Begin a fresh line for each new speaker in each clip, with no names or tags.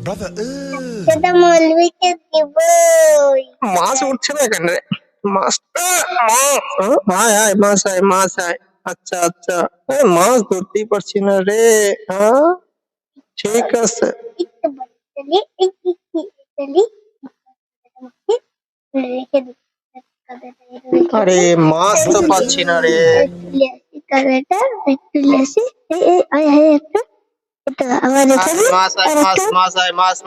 brother.
সেটা মৌলবীকে দিবই।
মাছ উঠছে না কেন রে? মাছ মাছ আয়। আচ্ছা আচ্ছা, মাছ ধরতেই পারছি না রে। হ্যাঁ ঠিক আছে।
একটু বলি ইতালি রেখে দিই।
আরে মাছ তো পাচ্ছি না রে।
কাদাটা একটু লেসি আয় আয় একটু এটা আবার রেখে দিই।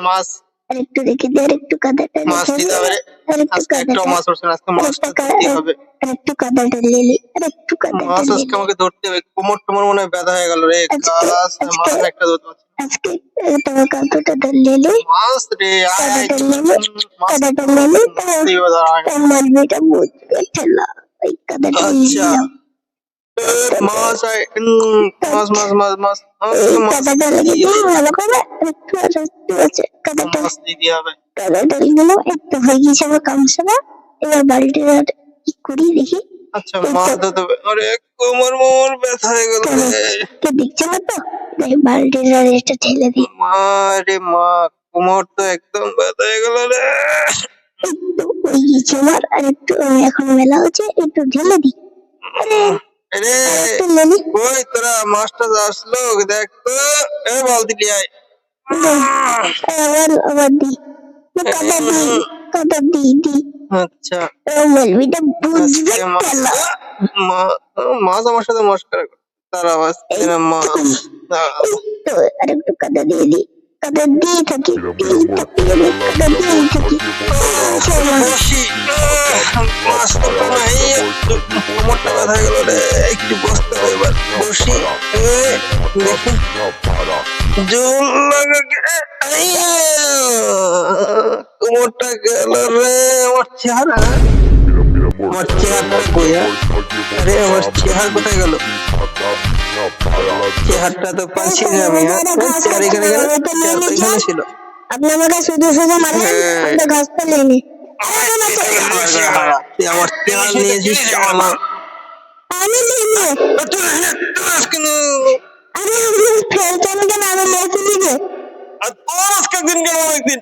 মাছ
আরেকটু রেখে দিই, আরেকটু কাদাটা রেখে
দিতে
দিই,
হবে রে।
আরেকটু
আজকে একটা
কাদাটা
মাছ উঠছে না, আজকে মাছটা ধরতে হবে।
আরেকটু কাদাটা লেলি, আরেকটু কাদাটা
মাছ আজকে
লেলি।
আমাকে ধরতে হবে। কোমর টোমর মনে হয় ব্যথা হয়ে গেল রে। মাছ একটা ধরতে পারছি না।
আজকে তোমার কাদাটা লেলি,
মাছ রে আয়
কাদাটা লেলি, কাদাটা লেলি, তার মৌলবীটা বুঝবে ঠেলা ওই কাদাটা
আচ্ছা
নিলাম।
মাছ আয়। মাছ
কাদাটা লেগে দিলে ভালো করে একটু আছে কাদাটা
মাছ দিতে হবে।
কাদাটা নিলাম, একটু হয়ে গেছে আমার কামসারা। এবার বাড়িটা কি করি দেখি।
আচ্ছা মাছ ধরতে হবে। আরে কোমর মোর ব্যথা হয়ে গেল রে।
কে দেখছে না তো? বালতির এটা ঠেলে দিই।
রে মা, কোমর তো একদম ব্যথা হয়ে গেল রে।
একটু হয়ে গেছে আমার, আর একটু এখন মেলা হচ্ছে, একটু ঢেলে দিই।
রে
একটু লেলি
কই তোরা, মাছটা আসলো দেখ তো। বালতি নিয়ে আয়।
আবার দিই, কাদা দিই।
আচ্ছা
মৌলবীটা বুঝবে খেলা।
মাছ আমার সাথে মস্করা করে। তার আওয়াজ মাছ।
তো আর একটু কাদা দিয়ে দিই, কাদা দিয়ে থাকি, কাদা দিয়ে থাকি।
মাছ তো নাই, কোমরটা ব্যথা হয়ে গেল রে। একটু বসতে হবে এবার। বসি দেখি জল কোমরটা গেল রে। আমার চেহারাটা কই? আরে আমার চেহারা কোথায় গেল? চেহারটা তো পাচ্ছি না আমি। চেহার এখানে গেল, চেহার তো এখানে ছিল।
আপনি আমাকে শুধু মারলেন, আপনি ঘাস পেলেনি।
তুই আমার চেহার নিয়েছিস আমার।
আমি নিইনি। আরে আপনি ফেলছেন কেন? আমি নিয়েছি নিজে।
আর তোর আজকে দিন গেল অনেকদিন।